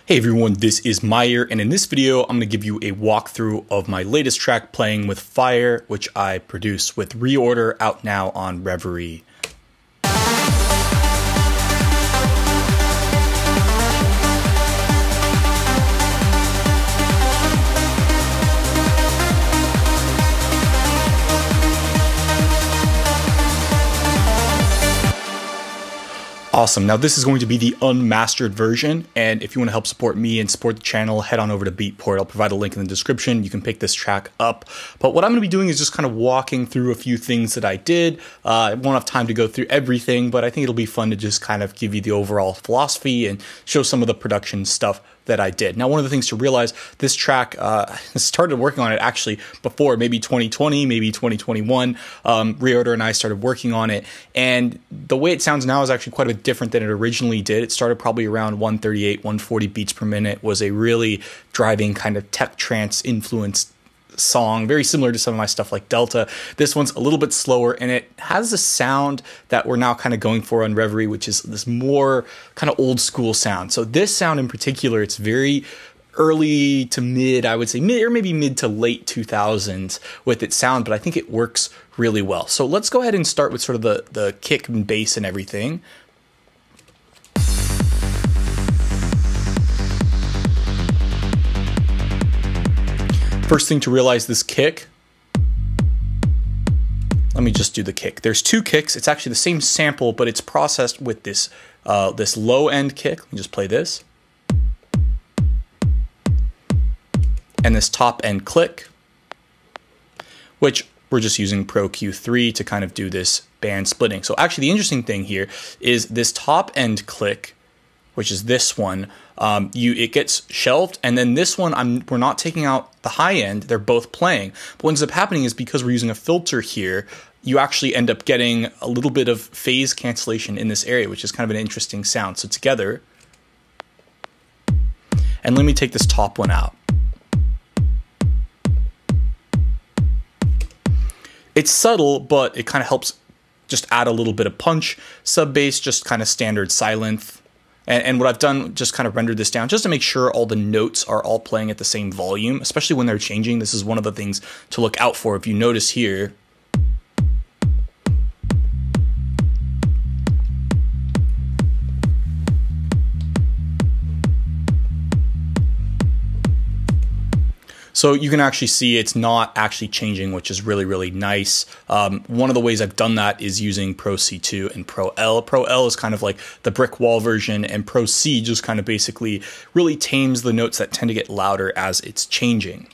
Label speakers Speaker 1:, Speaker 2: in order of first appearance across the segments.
Speaker 1: Hey everyone, this is Meyer, and in this video I'm going to give you a walkthrough of my latest track, Playing with Fire, which I produce with ReOrder, out now on Reverie. Awesome. Now this is going to be the unmastered version, and if you want to help support me and support the channel, head on over to Beatport. I'll provide a link in the description. You can pick this track up. But what I'm going to be doing is just kind of walking through a few things that I did. I won't have time to go through everything, but I think it'll be fun to just kind of give you the overall philosophy and show some of the production stuff that I did. Now, one of the things to realize, this track, I started working on it actually before, maybe 2020, maybe 2021. ReOrder and I started working on it, and the way it sounds now is actually quite a bit different than it originally did. It started probably around 138, 140 beats per minute, was a really driving kind of tech trance influenced song, very similar to some of my stuff like Delta. This one's a little bit slower, and it has a sound that we're now kind of going for on Reverie, which is this more kind of old school sound. So this sound in particular, it's very early to mid, I would say mid, or maybe mid to late 2000s with its sound, but I think it works really well. So let's go ahead and start with sort of the kick and bass and everything. First thing to realize, this kick, let me just do the kick. There's two kicks. It's actually the same sample, but it's processed with this this low end kick. Let me just play this. And this top end click, which we're just using Pro Q3 to kind of do this band splitting. So actually the interesting thing here is this top end click, which is this one, it gets shelved, and then this one, we're not taking out the high end, they're both playing. But what ends up happening is, because we're using a filter here, you actually end up getting a little bit of phase cancellation in this area, which is kind of an interesting sound. So together, and let me take this top one out. It's subtle, but it kind of helps just add a little bit of punch. Sub bass, just kind of standard silent. And what I've done, just kind of rendered this down just to make sure all the notes are all playing at the same volume, especially when they're changing. This is one of the things to look out for. If you notice here, so you can actually see it's not actually changing, which is really, really nice. One of the ways I've done that is using Pro C2 and Pro L. Pro L is kind of like the brick wall version, and Pro C just kind of basically really tames the notes that tend to get louder as it's changing.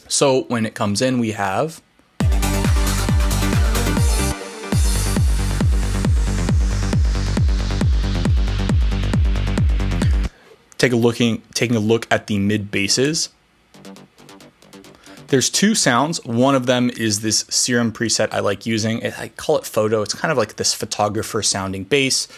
Speaker 1: So when it comes in, we have taking a look at the mid basses. There's two sounds. One of them is this Serum preset I like using. I call it Photo. It's kind of like this photographer sounding bass.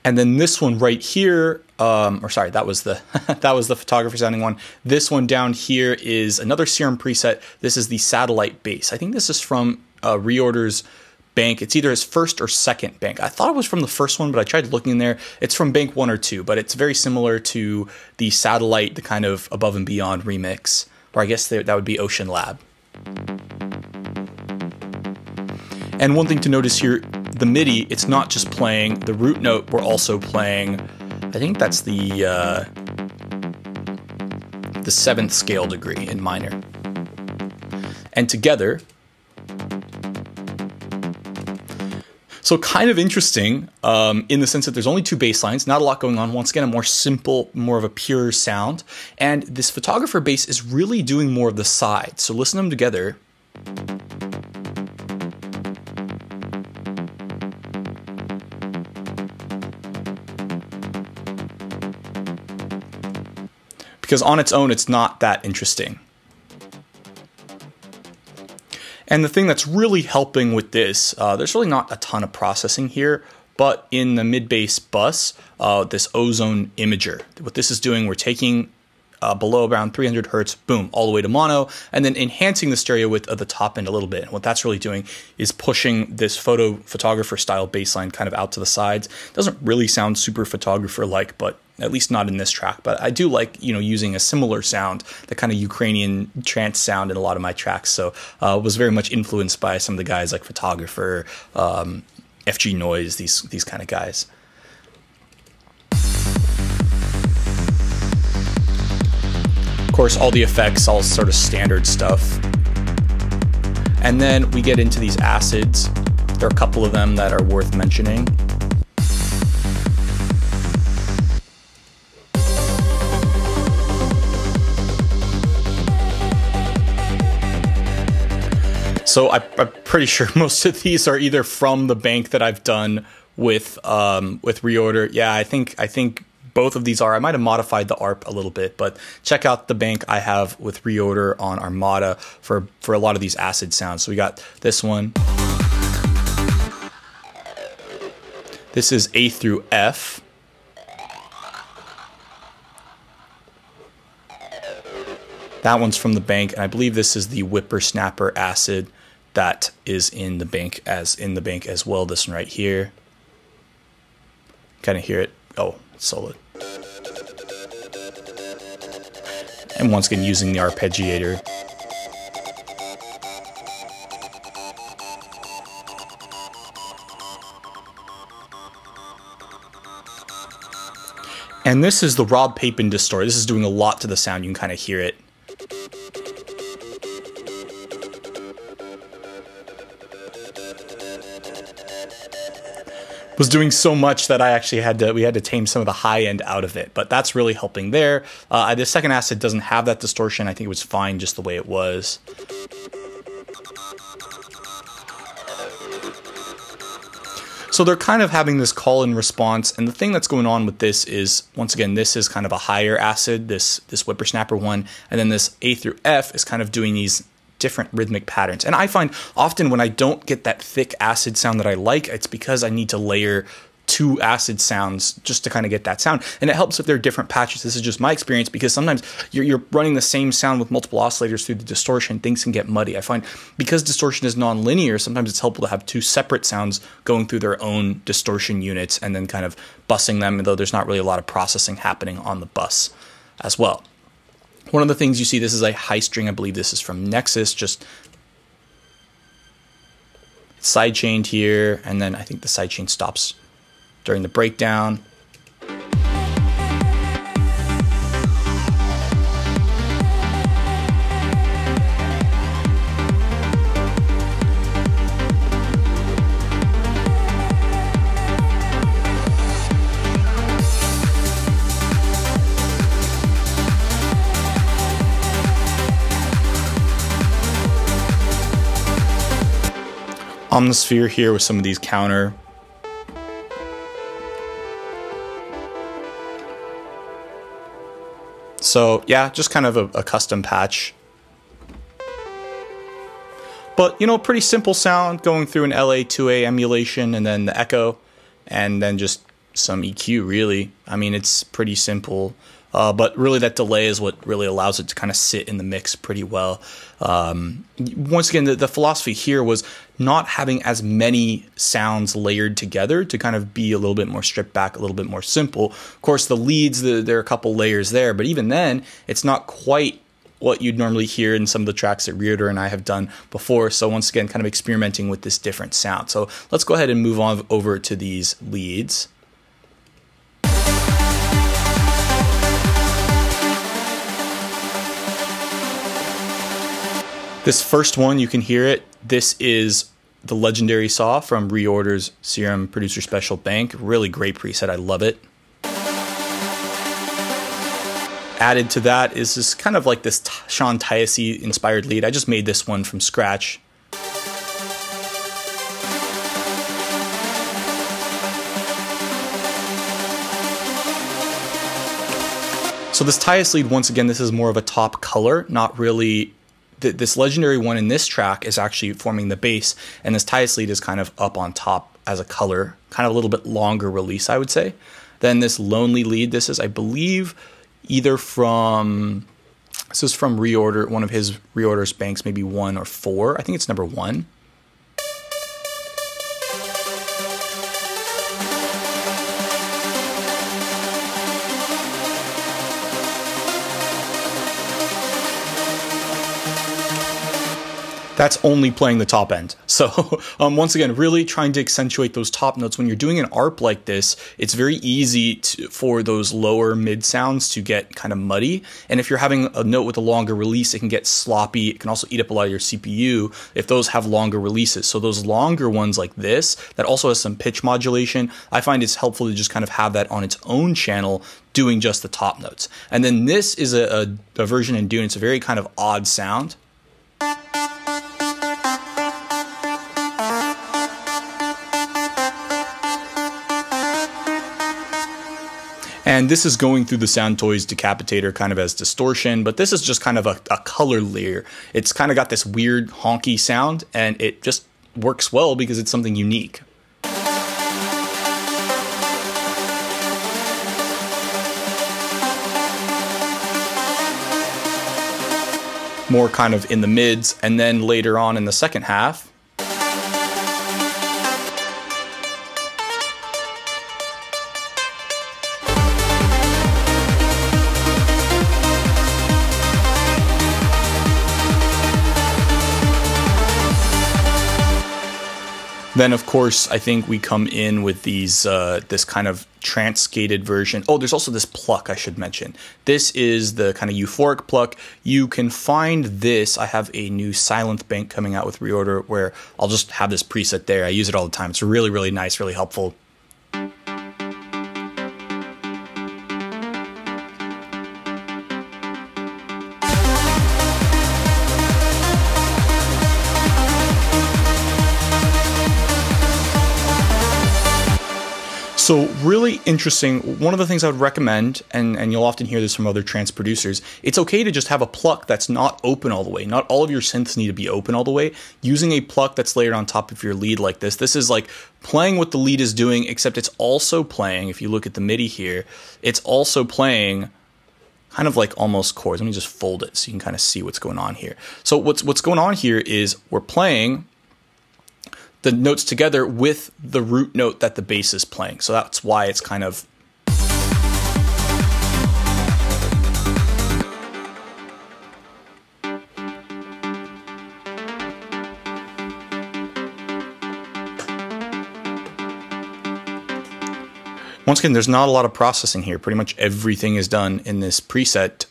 Speaker 1: And then this one right here, or sorry, that was the that was the photographer sounding one. This one down here is another Serum preset. This is the Satellite bass. I think this is from ReOrder's bank. It's either his first or second bank. I thought it was from the first one, but I tried looking in there. It's from bank 1 or 2, but it's very similar to the Satellite, the kind of Above and Beyond remix, or I guess that would be Ocean Lab. And one thing to notice here, the MIDI, it's not just playing the root note, we're also playing, I think that's the 7th scale degree in minor. And together, so kind of interesting in the sense that there's only two bass lines, not a lot going on. Once again, a more simple, more of a pure sound. And this photographer bass is really doing more of the sides. So listen to them together. Because on its own, it's not that interesting. And the thing that's really helping with this, there's really not a ton of processing here, but in the mid-bass bus, this ozone imager, what this is doing, we're taking below around 300 hertz, boom, all the way to mono, and then enhancing the stereo width of the top end a little bit. And what that's really doing is pushing this photographer style bass line kind of out to the sides. Doesn't really sound super photographer-like, but at least not in this track. But I do like, using a similar sound, the kind of Ukrainian trance sound in a lot of my tracks. So was very much influenced by some of the guys like Photographer, FG Noise, these kind of guys. Of course, all the effects, all sort of standard stuff. And then we get into these acids. There are a couple of them that are worth mentioning. So I'm pretty sure most of these are either from the bank that I've done with ReOrder. Yeah, I think both of these are. I might have modified the ARP a little bit, but check out the bank I have with ReOrder on Armada for a lot of these acid sounds. So we got this one. This is A through F. That one's from the bank, and I believe this is the Whippersnapper acid that is in the bank as well. This one right here. Kind of hear it. Oh, it's solid. And once again, using the arpeggiator. And this is the Rob Papin distorter. This is doing a lot to the sound. You can kind of hear it. Was doing so much that we had to tame some of the high end out of it, but that's really helping there. The second acid doesn't have that distortion. I think it was fine just the way it was. So they're kind of having this call and response, and the thing that's going on with this is, once again, this is kind of a higher acid, this Whippersnapper one, and then this A through F is kind of doing these different rhythmic patterns. And I find often when I don't get that thick acid sound that I like, it's because I need to layer two acid sounds just to kind of get that sound. And it helps if they're different patches. This is just my experience, because sometimes you're running the same sound with multiple oscillators through the distortion, things can get muddy. I find because distortion is non-linear, sometimes it's helpful to have two separate sounds going through their own distortion units and then kind of bussing them, though there's not really a lot of processing happening on the bus as well. One of the things you see, this is a high string. I believe this is from Nexus, just sidechained here, and then I think the sidechain stops during the breakdown. Omnisphere here with some of these counter. So yeah, just kind of a custom patch. But pretty simple sound going through an LA2A emulation and then the echo and then just some EQ really. I mean, it's pretty simple. But really that delay is what really allows it to kind of sit in the mix pretty well. Once again, the philosophy here was not having as many sounds layered together to kind of be a little bit more stripped back, a little bit more simple. Of course, the leads, there are a couple layers there, but even then, it's not quite what you'd normally hear in some of the tracks that ReOrder and I have done before. So once again, kind of experimenting with this different sound. So let's go ahead and move on over to these leads. This first one, you can hear it. This is the legendary saw from ReOrder's Serum Producer Special Bank. Really great preset. I love it. Added to that is this kind of like this Sean Tyasi inspired lead. I just made this one from scratch. So this Tyasi lead, once again, this is more of a top color, not really. This legendary one in this track is actually forming the bass, and this Tyasi lead is kind of up on top as a color, kind of a little bit longer release, I would say. Then this lonely lead, this is, I believe, either from, this is from ReOrder, one of his ReOrders banks, maybe 1 or 4. I think it's number 1. That's only playing the top end. So once again, really trying to accentuate those top notes. When you're doing an ARP like this, it's very easy for those lower mid sounds to get kind of muddy. And if you're having a note with a longer release, it can get sloppy. It can also eat up a lot of your CPU if those have longer releases. So those longer ones like this, that also has some pitch modulation, I find it's helpful to just kind of have that on its own channel doing just the top notes. And then this is a version in Dune. It's a very kind of odd sound. And this is going through the Sound Toys Decapitator kind of as distortion, but this is just kind of a color layer. It's kind of got this weird honky sound, and it just works well because it's something unique. More kind of in the mids, and then later on in the second half, then, of course, I think we come in with these this kind of transcated version. Oh, there's also this pluck I should mention. This is the kind of euphoric pluck. You can find this. I have a new Silent bank coming out with ReOrder where I'll just have this preset there. I use it all the time. It's really, really nice, really helpful. So really interesting. One of the things I would recommend, and you'll often hear this from other trance producers, it's okay to just have a pluck that's not open all the way. Not all of your synths need to be open all the way. Using a pluck that's layered on top of your lead like this is like playing what the lead is doing, except it's also playing, if you look at the MIDI here, it's also playing kind of like almost chords. Let me just fold it so you can kind of see what's going on here. So what's going on here is we're playing the notes together with the root note that the bass is playing. So that's why it's kind of once again, there's not a lot of processing here. Pretty much everything is done in this preset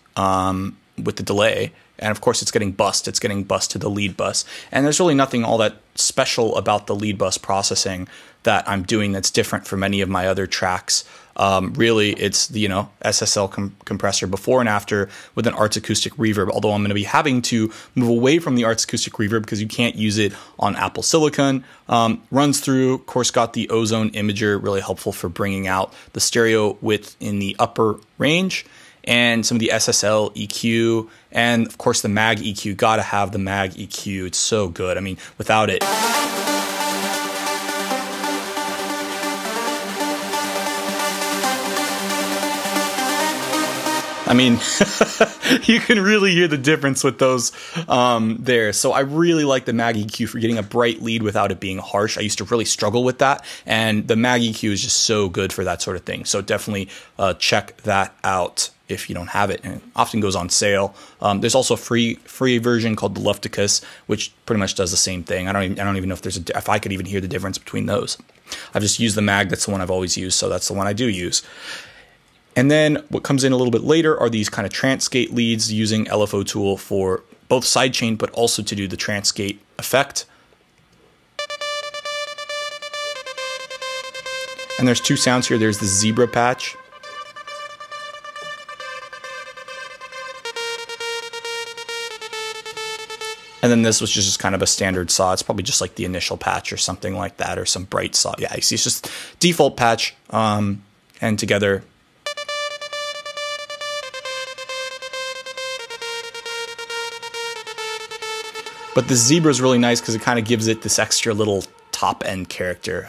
Speaker 1: with the delay. And of course, it's getting bus to the lead bus. And there's really nothing all that special about the lead bus processing that I'm doing that's different from any of my other tracks. Really, it's the SSL compressor before and after with an Arts Acoustic Reverb, although I'm going to be having to move away from the Arts Acoustic Reverb because you can't use it on Apple Silicon. Runs through, of course, got the Ozone Imager, really helpful for bringing out the stereo width in the upper range, and some of the SSL EQ, and of course the Mag EQ. Gotta have the Mag EQ. It's so good. I mean, without it, I mean, you can really hear the difference with those there. So I really like the Mag EQ for getting a bright lead without it being harsh. I used to really struggle with that, and the Mag EQ is just so good for that sort of thing. So definitely check that out if you don't have it, and it often goes on sale. There's also a free version called the Lufticus, which pretty much does the same thing. I don't even know if I could even hear the difference between those. I've just used the Mag. That's the one I've always used, so that's the one I do use. And then what comes in a little bit later are these kind of transgate leads using LFO Tool for both sidechain, but also to do the transgate effect. And there's two sounds here. There's the zebra patch. And then this was just kind of a standard saw. It's probably just like the initial patch or something like that, or some bright saw. Yeah, you see it's just default patch, and together. But the zebra is really nice because it kind of gives it this extra little top end character.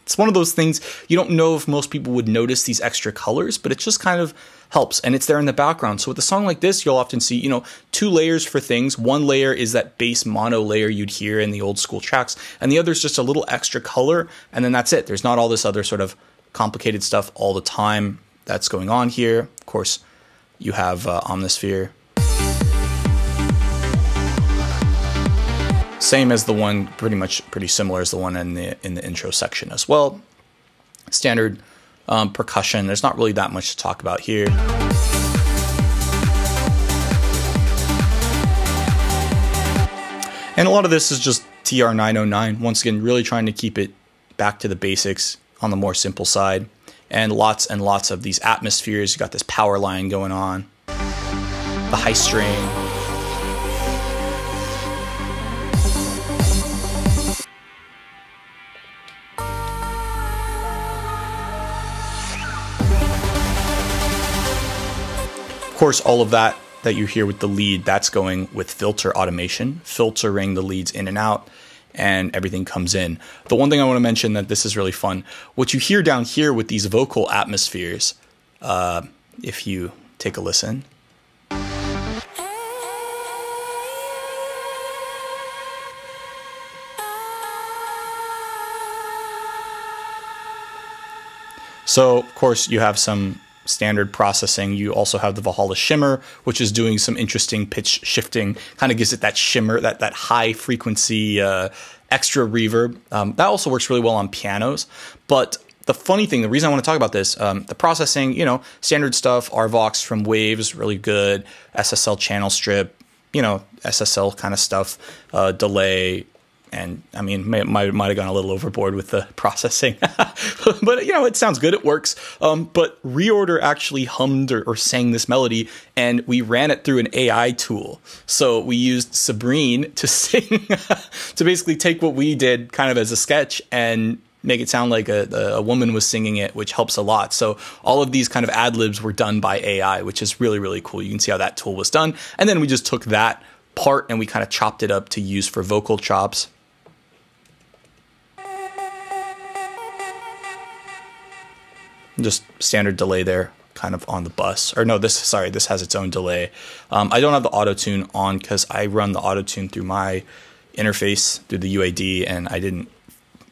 Speaker 1: It's one of those things you don't know if most people would notice these extra colors, but it just kind of helps, and it's there in the background. So with a song like this, you'll often see, 2 layers for things. One layer is that bass mono layer you'd hear in the old school tracks, and the other is just a little extra color, and then that's it. There's not all this other sort of complicated stuff all the time that's going on here. Of course, you have Omnisphere. Same as the one, pretty similar as the one in the intro section as well. Standard percussion. There's not really that much to talk about here. And a lot of this is just TR-909. Once again, really trying to keep it back to the basics on the more simple side. And lots of these atmospheres. You got this power line going on. The high strain. Of course, all of that you hear with the lead, that's going with filter automation, filtering the leads in and out, and everything comes in. The one thing I want to mention that this is really fun, what you hear down here with these vocal atmospheres, if you take a listen. So, of course, you have some standard processing. You also have the Valhalla Shimmer, which is doing some interesting pitch shifting, kind of gives it that shimmer, that high frequency extra reverb. That also works really well on pianos. But the funny thing, the reason I want to talk about this, the processing, standard stuff, RVox from Waves, really good, SSL channel strip, SSL kind of stuff, delay. And I mean, might have gone a little overboard with the processing, but it sounds good. It works. But ReOrder actually hummed or sang this melody, and we ran it through an AI tool. So we used Sabrine to sing, to basically take what we did kind of as a sketch and make it sound like a woman was singing it, which helps a lot. So all of these kind of ad-libs were done by AI, which is really, really cool. You can see how that tool was done. And then we just took that part and we kind of chopped it up to use for vocal chops. Just standard delay there, kind of on the bus. Or no, this has its own delay. I don't have the auto-tune on because I run the auto-tune through my interface, through the UAD, and I didn't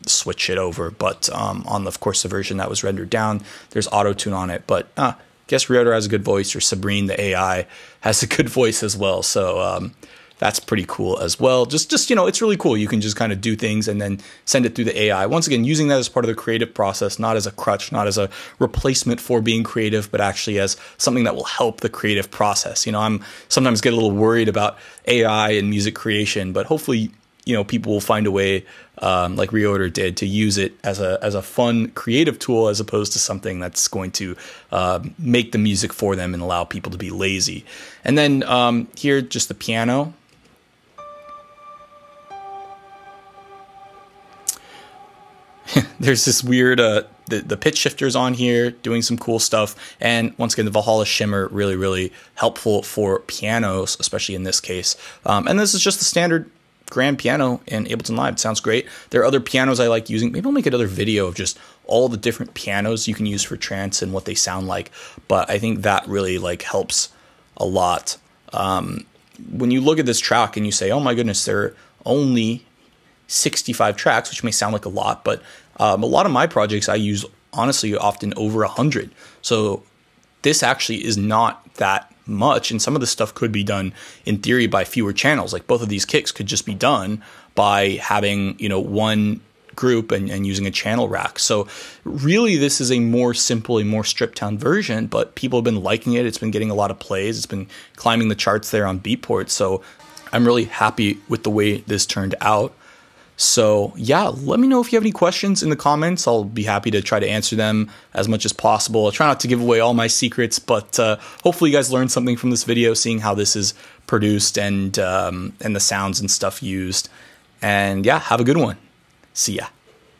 Speaker 1: switch it over. But on, of course, the version that was rendered down, there's auto-tune on it. But I guess ReOrder has a good voice, or Sabrine, the AI, has a good voice as well. So that's pretty cool as well. Just it's really cool. You can just kind of do things and then send it through the AI. Once again, using that as part of the creative process, not as a crutch, not as a replacement for being creative, but actually as something that will help the creative process. I'm sometimes get a little worried about AI and music creation, but hopefully, people will find a way, like ReOrder did, to use it as a fun creative tool as opposed to something that's going to make the music for them and allow people to be lazy. And then here, just the piano. There's this weird, the pitch shifters on here doing some cool stuff. And once again, the Valhalla Shimmer, really, really helpful for pianos, especially in this case. And this is just the standard grand piano in Ableton Live. It sounds great. There are other pianos I like using. Maybe I'll make another video of just all the different pianos you can use for trance and what they sound like. But I think that really helps a lot. When you look at this track and you say, oh my goodness, there are only 65 tracks, which may sound like a lot, but a lot of my projects I use, honestly, often over 100. So this actually is not that much, and some of the stuff could be done in theory by fewer channels. Like both of these kicks could just be done by having one group and using a channel rack. So really this is a more simple, a more stripped down version, but people have been liking it. It's been getting a lot of plays. It's been climbing the charts there on Beatport. So I'm really happy with the way this turned out. So yeah, let me know if you have any questions in the comments. I'll be happy to try to answer them as much as possible. I'll try not to give away all my secrets, but hopefully you guys learned something from this video, seeing how this is produced and the sounds and stuff used. And yeah, have a good one. See ya.